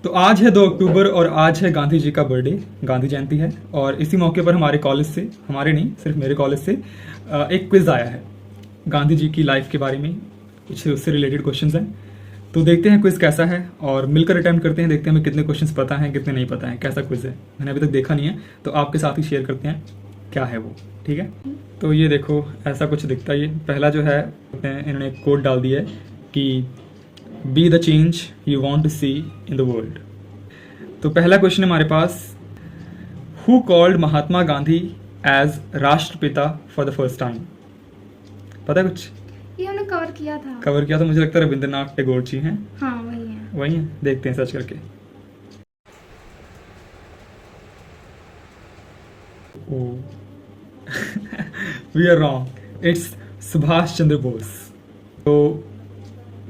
तो आज है 2 अक्टूबर और आज है गांधी जी का बर्थडे, गांधी जयंती है। और इसी मौके पर हमारे कॉलेज से, हमारे नहीं सिर्फ मेरे कॉलेज से एक क्विज आया है गांधी जी की लाइफ के बारे में, कुछ उससे रिलेटेड क्वेश्चंस हैं। तो देखते हैं क्विज कैसा है और मिलकर अटेम्प्ट करते हैं, देखते हैं हमें कितने क्वेश्चंस पता हैं कितने नहीं पता हैं, कैसा क्विज है। मैंने अभी तक देखा नहीं है तो आपके साथ ही शेयर करते हैं क्या है वो, ठीक है। तो ये देखो ऐसा कुछ दिखता है। ये पहला जो है इन्होंने एक कोड डाल दिया है कि be the change you want to see in the world. तो पहला क्वेश्चन हमारे पास, who called Mahatma Gandhi as राष्ट्रपिता फॉर द फर्स्ट टाइम? पता है कुछ? ये हमने कवर किया था। कवर किया तो मुझे लगता है रविंद्रनाथ टैगोर जी हैं। हाँ वही है। वही है, देखते हैं सर्च करके। We are wrong, it's Subhash Chandra Bose. तो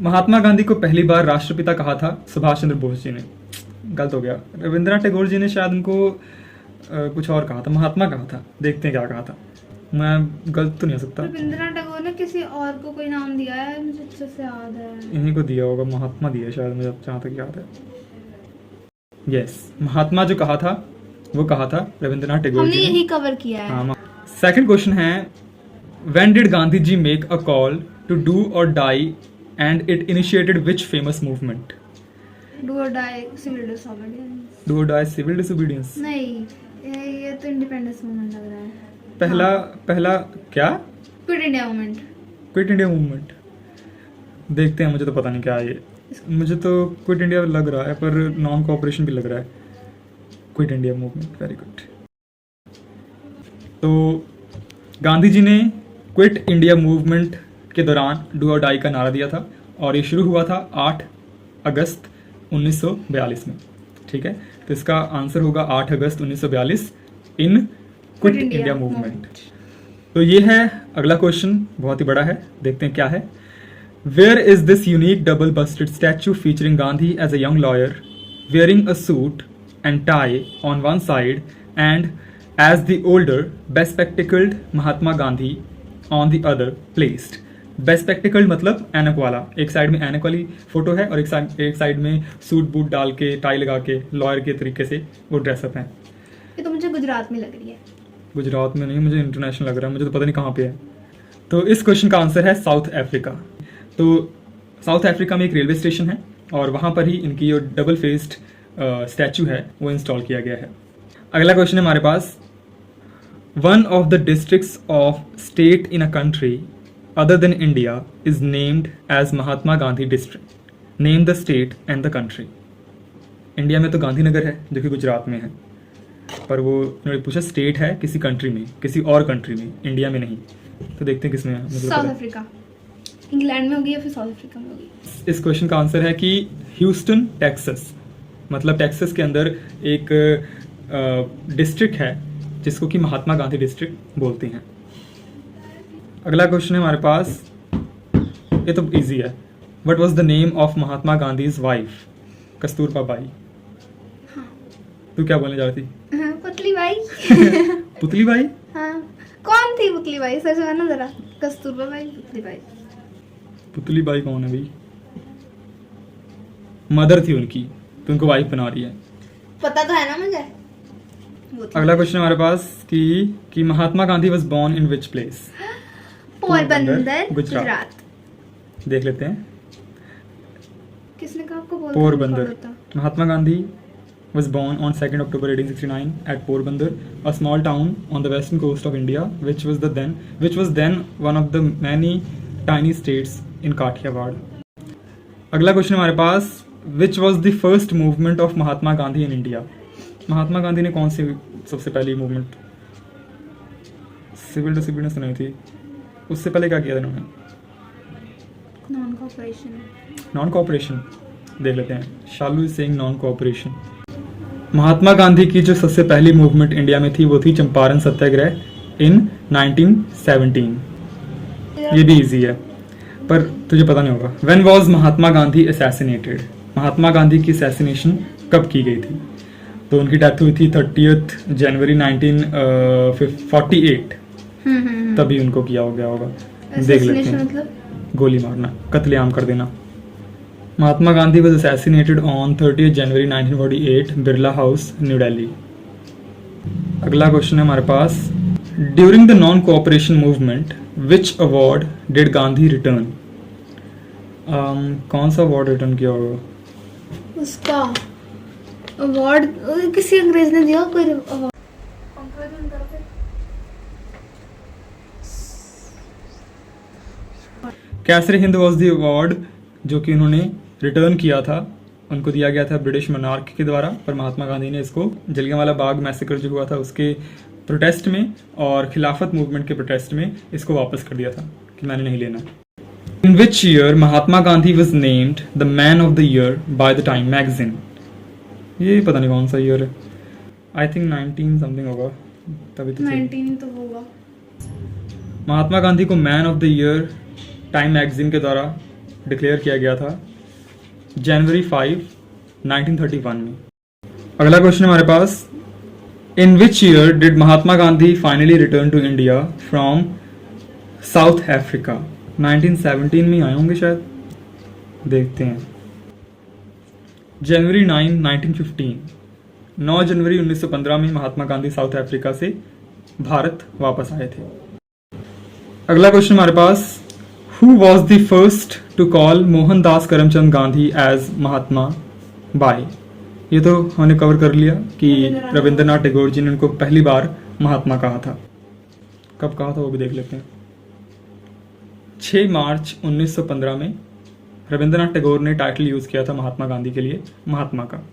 महात्मा गांधी को पहली बार राष्ट्रपिता कहा था सुभाष चंद्र बोस जी ने। गलत हो गया, रविंद्रनाथ टैगोर जी ने शायद उनको कुछ और कहा था, महात्मा कहा था। देखते हैं क्या कहा था, मैं गलत तो नहीं हो सकता। रविंद्रनाथ टैगोर ने किसी और को कोई नाम दिया है, मुझे अच्छे से याद है। इन्हीं को दिया होगा, महात्मा दिया शायद, मुझे जहाँ तक याद है। यस, महात्मा जो कहा था वो कहा था रविंद्रनाथ टैगोर हमने जी ने। यही कवर किया है। हाँ। सेकंड क्वेश्चन है, when did Gandhi ji make a call to do or die and it initiated which famous movement? Do or die civil disobedience. Do or die civil disobedience? नहीं, ये तो इंडिपेंडेंस मूवमेंट लग रहा है। पहला क्या? Quit India movement. Quit India movement. देखते हैं, मुझे तो पता नहीं क्या है ये। मुझे तो क्विट इंडिया लग रहा है, पर नॉन कोऑपरेशन भी लग रहा है। Quit India movement, very good. तो गांधी जी ने क्विट इंडिया मूवमेंट के दौरान डू और डाई का नारा दिया था और ये शुरू हुआ था 8 अगस्त 1942 में, ठीक है। तो इसका आंसर होगा 8 अगस्त 1942 इन क्विट इंडिया मूवमेंट। तो ये है अगला क्वेश्चन, बहुत ही बड़ा है, देखते हैं क्या है। Where is this unique double busted statue featuring Gandhi as a young lawyer wearing a suit and tie on one side and as the older bespectacled Mahatma Gandhi on the other placed? बेस्पेक्टिकल्ड मतलब ऐनक वाला, एक side में ऐनक वाली photo है और एक साइड में सूट बूट डाल के टाई लगा के लॉयर के तरीके से वो ड्रेसअप है। ये तो मुझे गुजरात में लग रही है। गुजरात में नहीं, मुझे इंटरनेशनल लग रहा है, मुझे तो पता नहीं कहाँ पे है। तो इस क्वेश्चन का आंसर है साउथ अफ्रीका। तो साउथ अफ्रीका में एक रेलवे स्टेशन है और वहाँ पर ही इनकी जो डबल फेस्ड स्टैचू है वो इंस्टॉल किया गया है। अगला क्वेश्चन है हमारे पास, one of the districts of state in a country other than India is named as Mahatma Gandhi district. Name the state and the country. India में तो गांधीनगर है जो कि गुजरात में है, पर वो उन्होंने पूछा स्टेट है किसी कंट्री में, किसी और कंट्री में, इंडिया में नहीं। तो देखते हैं किसमें है। South Africa. इंग्लैंड में होगी या फिर साउथ अफ्रीका में होगी? इस क्वेश्चन का आंसर है कि ह्यूस्टन टेक्सास, मतलब टेक्सास के अंदर एक डिस्ट्रिक्ट है जिसको कि महात्मा गांधी डिस्ट्रिक्ट बोलते हैं। अगला क्वेश्चन है हमारे पास, ये तो इजी है। What was the name of Mahatma Gandhi's wife? Kasturba by. हाँ। तू क्या बोलने जा रही थी? पुतली बाई। पुतली बाई? हाँ, कौन थी पुतली बाई? सच में ना जरा, कस्तूरबा बाई, पुतली बाई। पुतली बाई कौन है भाई? मदर थी उनकी, तो उनको वाइफ बना रही है। पता तो है ना मुझे। अगला क्वेश्चन हमारे पास कि Mahatma Gandhi was born in which place? Porbandar, Gujarat. देख लेते हैं। किसने कहा आपको? Porbandar. Mahatma Gandhi was born on 2nd October 1869 at Porbandar, a small town on the western coast of India, which was then one of the many tiny states in Kathiawad. अगला question हमारे पास, which was the first movement of Mahatma Gandhi in India? Mahatma Gandhi ने कौन सी सबसे पहली movement? Civil disobedience नहीं थी, उससे पहले क्या किया था इन्होंने? Non cooperation. देख लेते हैं। शालू इज सेइंग नॉन कोऑपरेशन। महात्मा गांधी की जो सबसे पहली मूवमेंट इंडिया में थी वो थी चंपारण सत्याग्रह इन 1917। ये भी इजी है पर तुझे पता नहीं होगा। When was Mahatma Gandhi assassinated? Mahatma Gandhi की असैसिनेशन कब की गई थी? तो उनकी डेथ हुई थी 30 जनवरी 1948। तभी उनको किया हो गया होगा। देख लेते हैं। मतलब गोली मारना, कत्लेआम कर देना। Mahatma Gandhi was assassinated on 30th January 1948 Birla house New Delhi. अगला क्वेश्चन है हमारे पास, during the non cooperation movement which award did Gandhi return? कौन सा अवार्ड रिटर्न किया होगा? उसका अवार्ड किसी अंग्रेज ने दिया कोई अवार्ड। कैसरे हिंद वॉज द अवार्ड जो कि उन्होंने रिटर्न किया था, उनको दिया गया था ब्रिटिश मोनार्क के द्वारा, पर महात्मा गांधी ने इसको जलियांवाला बाग मैसेकर जो हुआ था उसके प्रोटेस्ट में और खिलाफत मूवमेंट के प्रोटेस्ट में इसको वापस कर दिया था कि मैंने नहीं लेना। In which year Mahatma Gandhi was named the man of the year by the Time magazine? ये पता नहीं कौन सा ईयर है, आई थिंक 19 समथिंग होगा, तभी तो 19 तो होगा। महात्मा गांधी को man of the year time magazine के द्वारा डिक्लेयर किया गया था जनवरी 5, 1931 में। अगला क्वेश्चन हमारे पास, in which year did Mahatma Gandhi finally return to India from South Africa? 1917 में आए होंगे शायद, देखते हैं। जनवरी 9, 1915, 9 जनवरी 1915 में महात्मा गांधी साउथ अफ्रीका से भारत वापस आए थे। अगला क्वेश्चन हमारे पास, Who was the first to call Mohandas Karamchand Gandhi as Mahatma by? ये तो हमने कवर कर लिया कि रविंद्रनाथ टैगोर जी ने उनको पहली बार महात्मा कहा था। कब कहा था वो भी देख लेते हैं। 6 मार्च 1915 में रविंद्रनाथ टैगोर ने टाइटल यूज किया था महात्मा गांधी के लिए महात्मा का।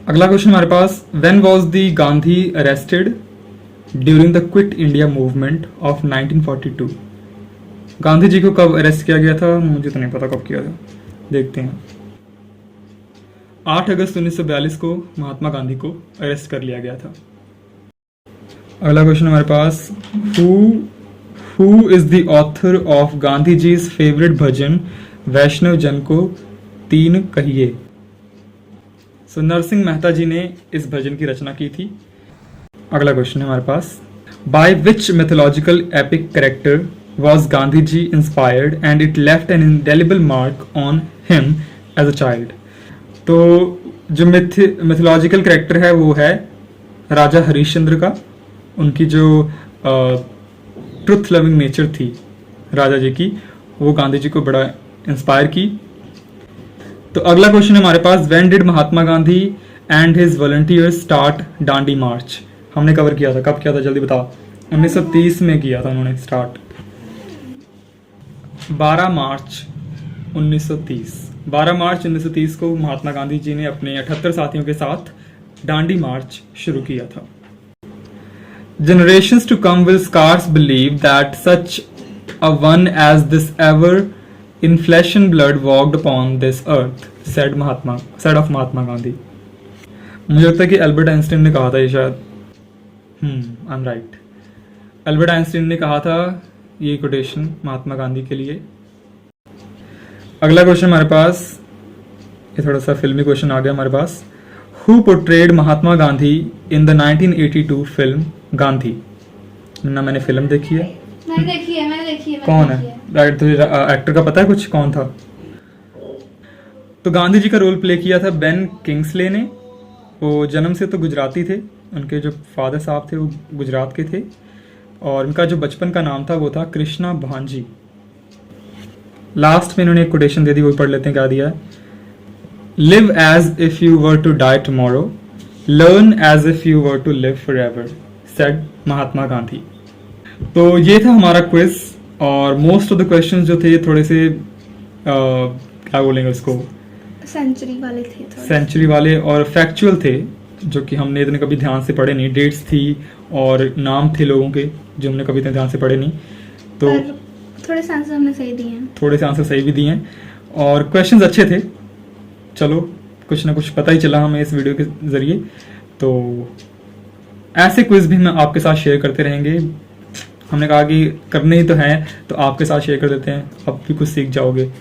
अगला क्वेश्चन हमारे पास, When was the Gandhi arrested during the Quit India movement of 1942? Gandhi ji को कब अरेस्ट किया गया था? मुझे तो नहीं पता कब किया था, देखते हैं। 8 अगस्त 1942 को महात्मा गांधी को अरेस्ट कर लिया गया था। अगला क्वेश्चन हमारे पास, who is the author of Gandhi ji favourite bhajan Vaishnav Jan To 3 कहिए? सो नरसिंह मेहता जी ने इस भजन की रचना की थी। अगला क्वेश्चन है हमारे पास, by which mythological epic character was Gandhi ji inspired and it left an indelible mark on him as a child? तो जो मिथोलॉजिकल कैरेक्टर है वो है राजा हरिश्चंद्र का। उनकी जो ट्रुथ लविंग नेचर थी राजा जी की, वो गांधी जी को बड़ा इंस्पायर की। तो अगला क्वेश्चन है हमारे पास, when did Mahatma Gandhi and his volunteers start Dandi march? हमने कवर किया था, कब किया था जल्दी बताओ। 1930 में किया था उन्होंने स्टार्ट, 12 मार्च 1930। 12 मार्च 1930 को महात्मा गांधी जी ने अपने 78 साथियों के साथ डांडी मार्च शुरू किया था। Generations to come will scarce believe that such a one as this ever in flesh and blood walked upon this earth, said of Mahatma Gandhi। मुझे लगता है कि एल्बर्ट आइंस्टीन ने कहा था ये शायद, I am right. Albert Einstein ने कहा था ये कोटेशन महात्मा गांधी के लिए। अगला क्वेश्चन हमारे पास, ये थोड़ा सा फिल्मी क्वेश्चन आ गया हमारे पास। Who portrayed Mahatma Gandhi in the 1982 film Gandhi? ना मैंने फिल्म देखी है। मैंने देखी है। कौन है एक्टर का पता है कुछ, कौन था? तो गांधी जी का रोल प्ले किया था बेन किंग्सले ने। वो जन्म से तो गुजराती थे, उनके जो फादर साहब थे वो गुजरात के थे, और उनका जो बचपन का नाम था वो था कृष्णा भांजी। लास्ट में इन्होंने एक कोटेशन दे दी, वो पढ़ लेते हैं क्या दिया है। Live as if you were to die tomorrow, learn as if you were to live forever, said Mahatma Gandhi. तो ये था हमारा क्विज, और मोस्ट ऑफ द क्वेश्चंस जो थे थोड़े से क्या बोलेंगे उसको, सेंचुरी वाले और फैक्चुअल थे, जो कि हमने इतने कभी ध्यान से पढ़े नहीं। डेट्स थी और नाम थे लोगों के जो हमने कभी इतने ध्यान से पढ़े नहीं। तो थोड़े से आंसर हमने सही दिए हैं, थोड़े से आंसर सही भी दिए हैं, और क्वेश्चंस अच्छे थे। चलो कुछ ना कुछ पता ही चला हमें इस वीडियो के जरिए। तो ऐसे क्विज भी हम आपके साथ शेयर करते रहेंगे। हमने कहा कि करने ही तो हैं, तो आपके साथ शेयर कर देते हैं, आप भी कुछ सीख जाओगे,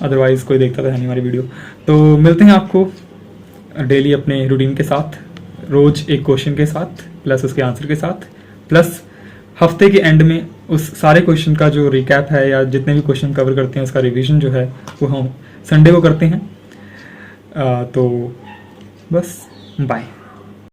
अदरवाइज कोई देखता तो है नहीं हमारी वीडियो। तो मिलते हैं आपको डेली अपने रूटीन के साथ, रोज एक क्वेश्चन के साथ प्लस उसके आंसर के साथ, प्लस हफ्ते के एंड में उस सारे क्वेश्चन का जो रिकैप है या जितने भी क्वेश्चन कवर करते हैं उसका रिवीजन जो है वो हम संडे को करते हैं। तो बस बाय।